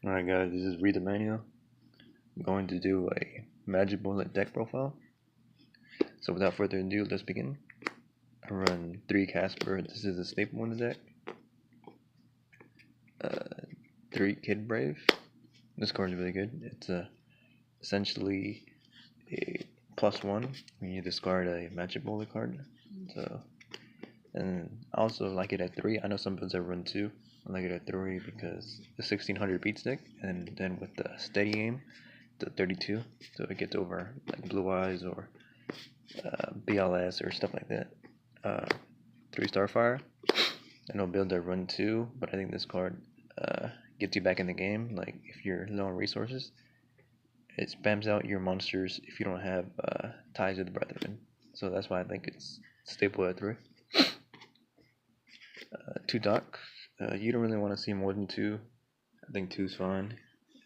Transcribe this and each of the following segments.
Alright guys, this is read the manual. I'm going to do a magic bullet deck profile. So without further ado, let's begin. I run 3 Casper. This is a staple in the deck. 3 Kid Brave. This card is really good. It's essentially a +1 when you discard a magic bullet card. So, and I also like it at 3. I know some builds that run 2. I like it at 3 because the 1600 beats deck, and then with the steady aim, the 32, so it gets over like Blue Eyes or BLS or stuff like that. 3 Starfire. I know build that run 2, but I think this card gets you back in the game. Like if you're low on resources, it spams out your monsters if you don't have ties with the Brethren. So that's why I think it's staple at 3. 2 Doc. You don't really want to see more than 2. I think 2 is fine.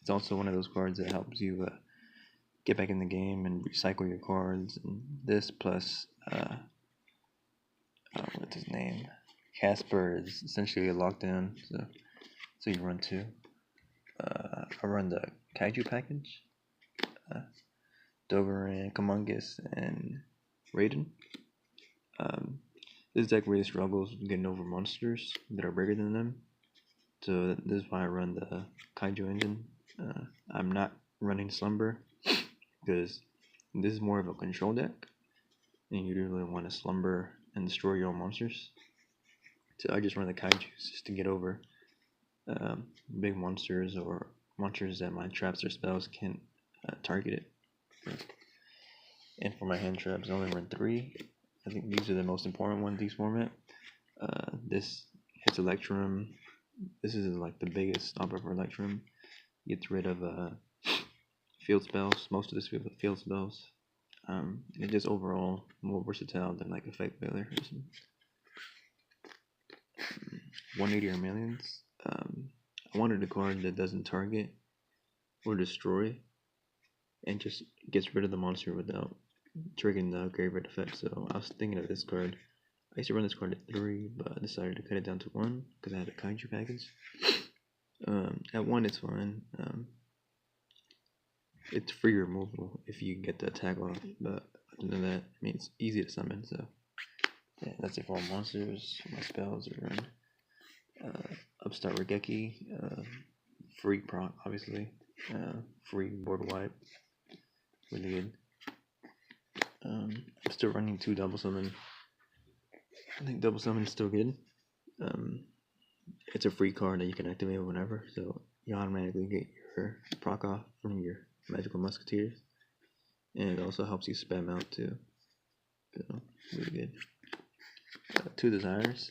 It's also one of those cards that helps you get back in the game and recycle your cards. And this plus what's his name? Casper is essentially a lockdown. So you run 2. I run the Kaiju package. Dogeran, Kamungus, and Raiden. This deck really struggles with getting over monsters that are bigger than them. So this is why I run the Kaiju engine. I'm not running Slumber because this is more of a control deck, and you don't really want to slumber and destroy your own monsters. So I just run the Kaijus just to get over big monsters or monsters that my traps or spells can't target it. And for my hand traps, I only run 3. I think these are the most important ones in these format. This hits Electrum. This is like the biggest stopper for Electrum. Gets rid of field spells, most of this field spells. It's just overall more versatile than like Effect Veiler. 180 or millions. I wanted a card that doesn't target or destroy and just gets rid of the monster without triggering the graveyard effect. So I was thinking of this card. I used to run this card at 3, but I decided to cut it down to 1 because I had a Kaiju package. At 1 it's fine. It's free removal if you get the attack off, but other than that, I mean, it's easy to summon. So yeah, that's it for all monsters. My spells are run. Upstart Regeki, free proc, obviously. Free board wipe, really good. I'm still running 2 double summon. I think double summon is still good. It's a free card that you can activate whenever, so you automatically get your proc off from your magical musketeers, and it also helps you spam out too. So really good. 2 desires.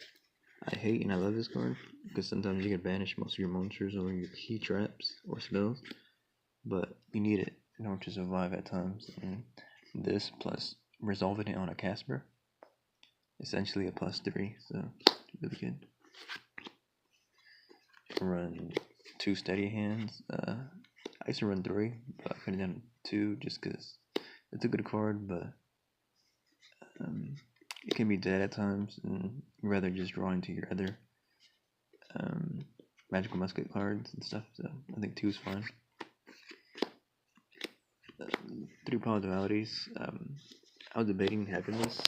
I hate and I love this card because sometimes you can banish most of your monsters or your key traps or spells, but you need it in order to survive at times. And this plus resolving it on a Casper, essentially a +3, so really good. Run 2 steady hands. I used to run 3, but I cut it down to 2 just because it's a good card, but it can be dead at times, and you'd rather just draw into your other magical musket cards and stuff. So I think 2 is fine. 3 power dualities. I was debating having this.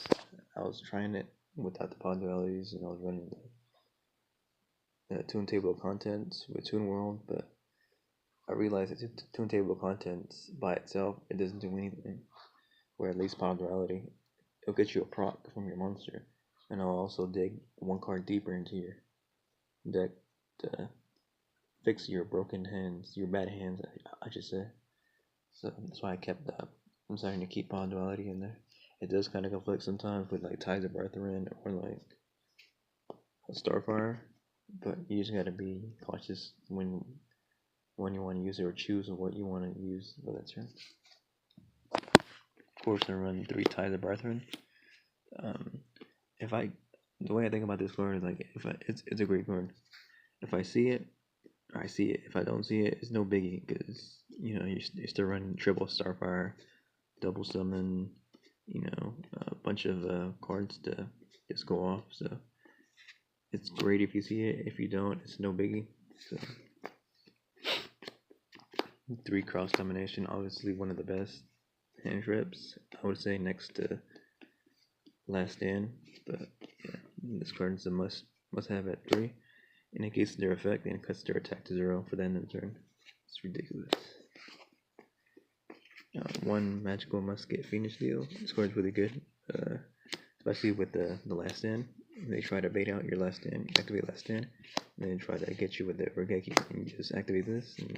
I was trying it without the power dualities, and I was running the Toon Table of Contents with Toon World, but I realized that Toon Table of Contents by itself, it doesn't do anything. Where at least power duality, it'll get you a proc from your monster, and I'll also dig 1 card deeper into your deck to fix your broken hands, your bad hands, I should say. So that's why I kept that. I'm starting to keep power duality in there. It does kind of conflict sometimes with like Ties of Brethren or like Starfire, but you just gotta be cautious when you want to use it or choose what you want to use for that turn. Of course, I run 3 Ties of Brethren. The way I think about this card is like it's a great card. If I see it, I see it. If I don't see it, it's no biggie because you're still running triple Starfire, double summon, a bunch of cards to just go off. So it's great if you see it. If you don't, it's no biggie. So 3 cross combination, obviously one of the best hand traps, I would say, next to Last Stand. But yeah, this card is a must have at 3. In case of their effect, and cuts their attack to 0 for the end of the turn. It's ridiculous. 1 magical musket Phoenix deal. This card is really good, especially with the Last Stand. They try to bait out your Last Stand, you activate Last Stand, and then try to get you with the Regeki, and you just activate this, and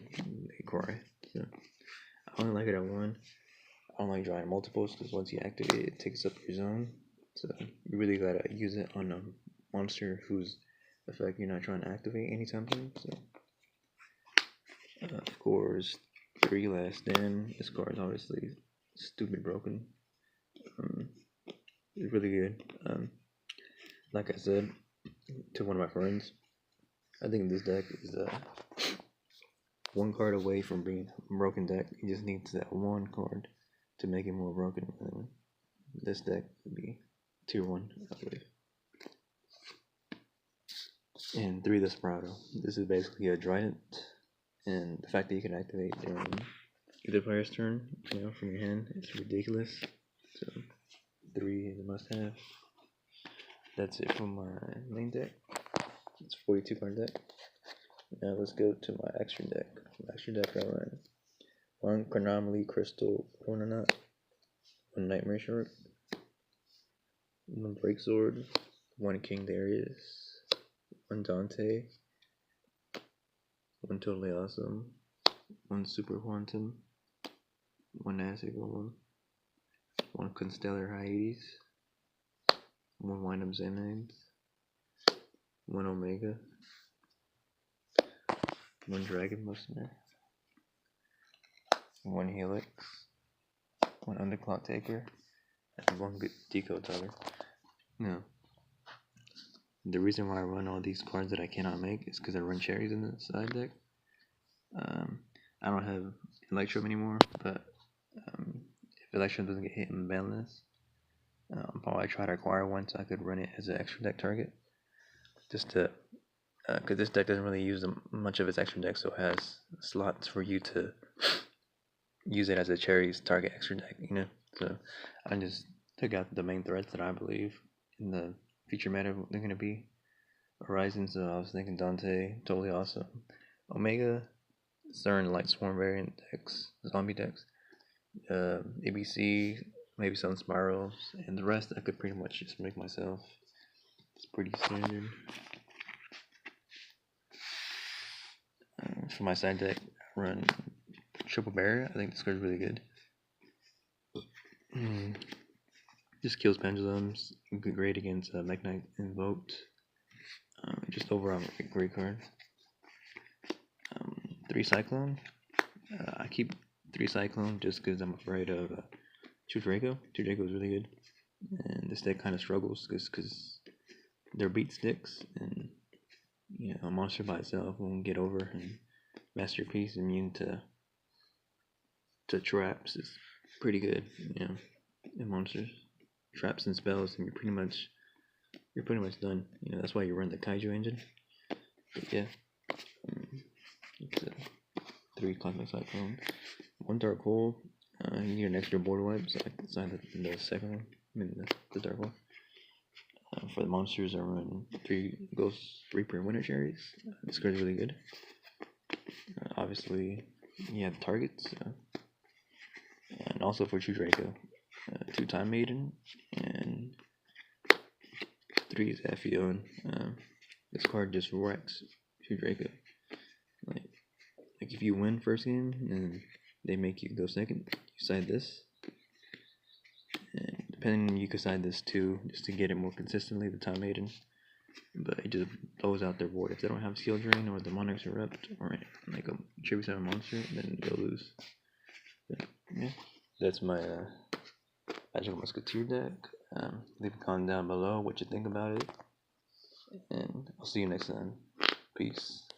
they cry. So I only like it at 1. I don't like drawing multiples because once you activate it, it takes up your zone. So you really gotta use it on a monster whose effect you're not trying to activate anytime soon. So scores 3 Last Stand. This card is obviously stupid broken. It's really good. Like I said to one of my friends, I think this deck is 1 card away from being a broken deck. You just need that 1 card to make it more broken. This deck would be tier 1, I believe. And 3 Desperado. This is basically a Trident, and the fact that you can activate during either player's turn, from your hand, is ridiculous. So 3 is a must-have. That's it for my main deck. It's a 42 card deck. Now let's go to my extra deck. My extra deck, I run 1 Chronomaly Crystal Ornament, 1 Nightmare Shark, 1 Break Sword, 1 King Darius, 1 Dante, 1 Totally Awesome, 1 Super Quantum, 1 Acid Golem, 1 Constellar Hyades, 1 Wind Up Xanads, 1 Omega, 1 Dragon Musketeer, 1 Helix, 1 Underclock Taker, and 1 Decode Tugger. Now, the reason why I run all these cards that I cannot make is because I run cherries in the side deck. I don't have Electrum anymore, but if Electrum doesn't get hit in balance, I'll probably try to acquire one so I could run it as an extra deck target. Just to, because this deck doesn't really use much of its extra deck, so it has slots for you to use it as a cherries target extra deck, So I just took out the main threats that I believe in the future meta they're going to be. Horizon, so I was thinking Dante, Totally Awesome, Omega, certain Light Swarm variant decks, zombie decks, ABC, maybe some Spirals, and the rest I could pretty much just make myself. It's pretty standard. For my side deck, I run Triple Barrier. I think this card's really good. Just kills pendulums. Good great against Mekk-Knight Invoked. Just overall a great card. 3 Cyclone. I keep 3 Cyclone just because I'm afraid of 2 Draco. 2 Draco is really good, and this deck kind of struggles because they're beat sticks, and a monster by itself won't get over. And Masterpiece immune to traps is pretty good, in monsters. Traps and spells, and you're pretty much done. That's why you run the Kaiju engine. But yeah, it's 3 Cosmic Cyclone, 1 Dark Hole. You need an extra board wipe, so I can sign the second one. I mean the Dark Hole. For the monsters, I run 3 Ghost Reaper Winter Cherries. This card's really good. Obviously, you have targets, and also for 2 Draco, 2 Time Maiden, and 3 is Ephion. This card just wrecks 2 Draco. Like if you win first game and they make you go second, you side this, and depending, you could side this too, just to get it more consistently, the Time Maiden. But it just blows out their board. If they don't have Seal Drain, or the Monarch's Erupt, or like a Tribute 7 monster, then they'll lose. But, yeah, that's my Magical Musketeer deck. Leave a comment down below what you think about it, and I'll see you next time. Peace.